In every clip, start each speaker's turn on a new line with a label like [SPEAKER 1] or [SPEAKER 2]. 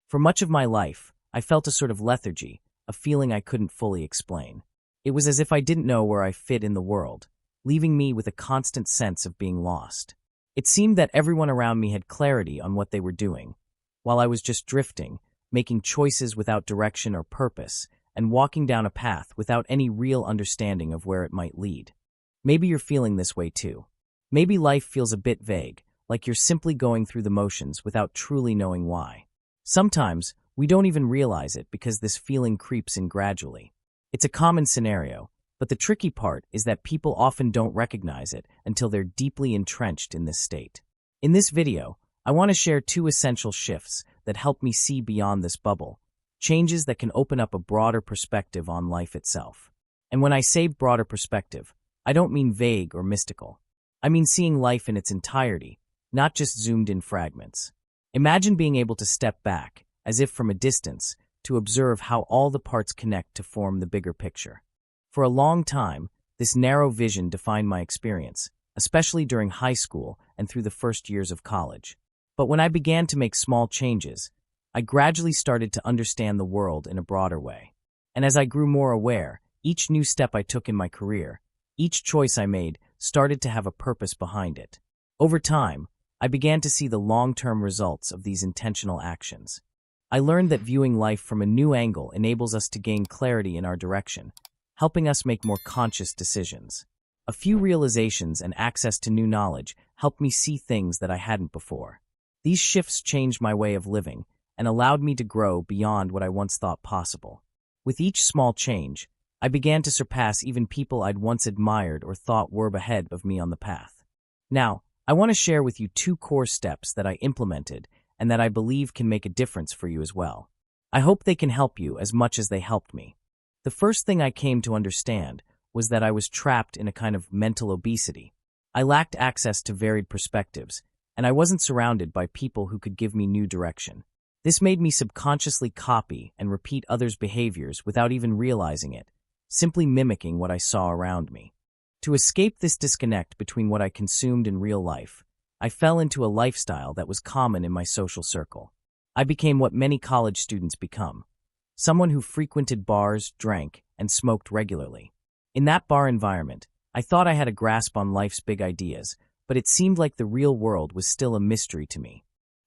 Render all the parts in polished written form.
[SPEAKER 1] For much of my life, I felt a sort of lethargy, a feeling I couldn't fully explain. It was as if I didn't know where I fit in the world, leaving me with a constant sense of being lost. It seemed that everyone around me had clarity on what they were doing, while I was just drifting, making choices without direction or purpose, and walking down a path without any real understanding of where it might lead. Maybe you're feeling this way too. Maybe life feels a bit vague, like you're simply going through the motions without truly knowing why. Sometimes, we don't even realize it because this feeling creeps in gradually. It's a common scenario, but the tricky part is that people often don't recognize it until they're deeply entrenched in this state. In this video, I want to share 2 essential shifts that help me see beyond this bubble, changes that can open up a broader perspective on life itself. And when I say broader perspective, I don't mean vague or mystical. I mean seeing life in its entirety, not just zoomed-in fragments. Imagine being able to step back, as if from a distance, to observe how all the parts connect to form the bigger picture. For a long time, this narrow vision defined my experience, especially during high school and through the first years of college. But when I began to make small changes, I gradually started to understand the world in a broader way. And as I grew more aware, each new step I took in my career, each choice I made, started to have a purpose behind it. Over time, I began to see the long-term results of these intentional actions. I learned that viewing life from a new angle enables us to gain clarity in our direction, helping us make more conscious decisions. A few realizations and access to new knowledge helped me see things that I hadn't before. These shifts changed my way of living and allowed me to grow beyond what I once thought possible. With each small change, I began to surpass even people I'd once admired or thought were ahead of me on the path. Now, I want to share with you 2 core steps that I implemented and that I believe can make a difference for you as well. I hope they can help you as much as they helped me. The first thing I came to understand was that I was trapped in a kind of mental obesity. I lacked access to varied perspectives, and I wasn't surrounded by people who could give me new direction. This made me subconsciously copy and repeat others' behaviors without even realizing it, simply mimicking what I saw around me. To escape this disconnect between what I consumed in real life, I fell into a lifestyle that was common in my social circle. I became what many college students become, someone who frequented bars, drank, and smoked regularly. In that bar environment, I thought I had a grasp on life's big ideas, but it seemed like the real world was still a mystery to me.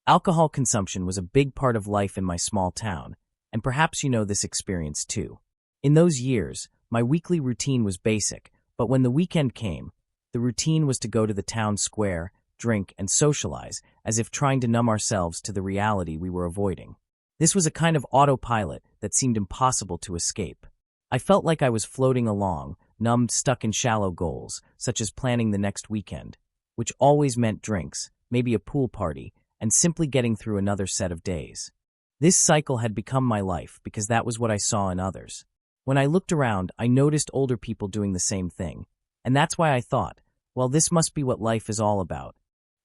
[SPEAKER 1] Alcohol consumption was a big part of life in my small town, and perhaps you know this experience too. In those years, my weekly routine was basic, but when the weekend came, the routine was to go to the town square, drink, and socialize, as if trying to numb ourselves to the reality we were avoiding. This was a kind of autopilot that seemed impossible to escape. I felt like I was floating along, numbed, stuck in shallow goals, such as planning the next weekend, which always meant drinks, maybe a pool party, and simply getting through another set of days. This cycle had become my life because that was what I saw in others. When I looked around, I noticed older people doing the same thing, and that's why I thought, well, this must be what life is all about.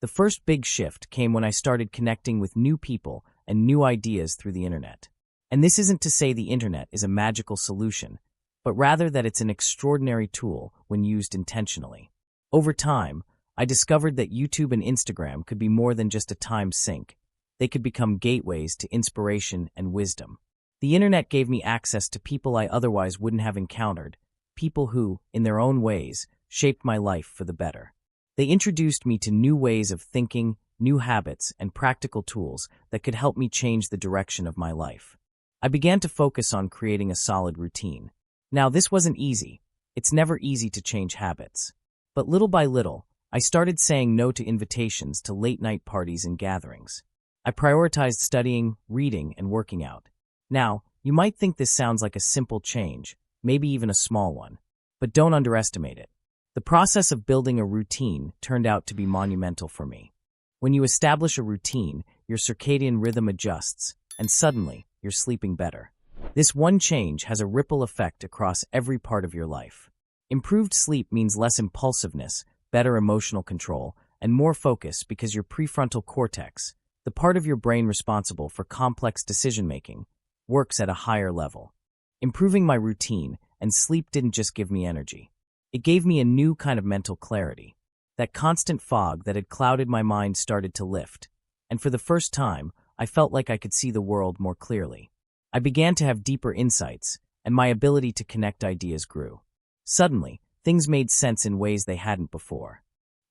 [SPEAKER 1] The first big shift came when I started connecting with new people and new ideas through the internet. And this isn't to say the internet is a magical solution, but rather that it's an extraordinary tool when used intentionally. Over time, I discovered that YouTube and Instagram could be more than just a time sink. They could become gateways to inspiration and wisdom. The internet gave me access to people I otherwise wouldn't have encountered, people who, in their own ways, shaped my life for the better. They introduced me to new ways of thinking, new habits, and practical tools that could help me change the direction of my life. I began to focus on creating a solid routine. Now, this wasn't easy. It's never easy to change habits. But little by little, I started saying no to invitations to late-night parties and gatherings. I prioritized studying, reading, and working out. Now, you might think this sounds like a simple change, maybe even a small one, but don't underestimate it. The process of building a routine turned out to be monumental for me. When you establish a routine, your circadian rhythm adjusts, and suddenly, you're sleeping better. This one change has a ripple effect across every part of your life. Improved sleep means less impulsiveness, better emotional control, and more focus because your prefrontal cortex, the part of your brain responsible for complex decision-making, works at a higher level. Improving my routine and sleep didn't just give me energy. It gave me a new kind of mental clarity. That constant fog that had clouded my mind started to lift, and for the first time, I felt like I could see the world more clearly. I began to have deeper insights, and my ability to connect ideas grew. Suddenly, things made sense in ways they hadn't before.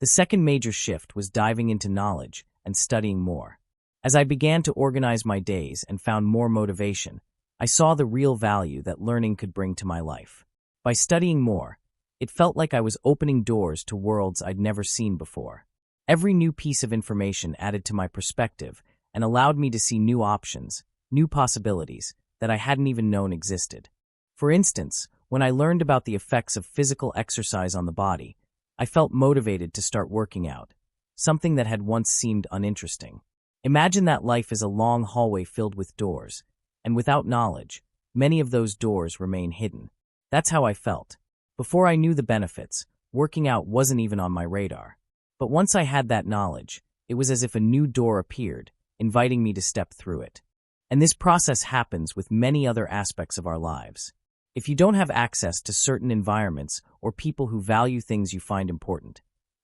[SPEAKER 1] The second major shift was diving into knowledge and studying more. As I began to organize my days and found more motivation, I saw the real value that learning could bring to my life. By studying more, it felt like I was opening doors to worlds I'd never seen before. Every new piece of information added to my perspective and allowed me to see new options, new possibilities that I hadn't even known existed. For instance, when I learned about the effects of physical exercise on the body, I felt motivated to start working out, something that had once seemed uninteresting. Imagine that life is a long hallway filled with doors, and without knowledge, many of those doors remain hidden. That's how I felt. Before I knew the benefits, working out wasn't even on my radar. But once I had that knowledge, it was as if a new door appeared, inviting me to step through it. And this process happens with many other aspects of our lives. If you don't have access to certain environments or people who value things you find important,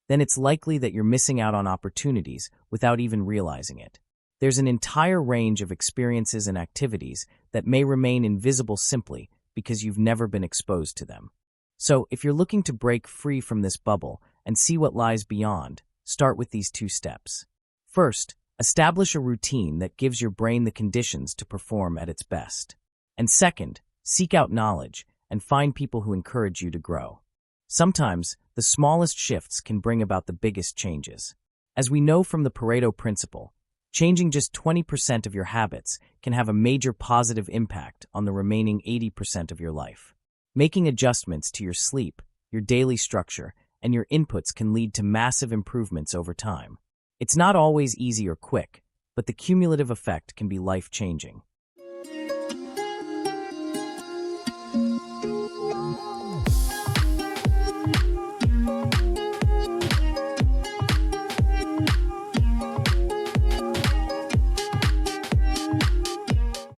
[SPEAKER 1] then it's likely that you're missing out on opportunities without even realizing it. There's an entire range of experiences and activities that may remain invisible simply because you've never been exposed to them. So, if you're looking to break free from this bubble and see what lies beyond, start with these 2 steps. First, establish a routine that gives your brain the conditions to perform at its best. And second, seek out knowledge and find people who encourage you to grow. Sometimes, the smallest shifts can bring about the biggest changes. As we know from the Pareto principle, changing just 20% of your habits can have a major positive impact on the remaining 80% of your life. Making adjustments to your sleep, your daily structure, and your inputs can lead to massive improvements over time. It's not always easy or quick, but the cumulative effect can be life-changing.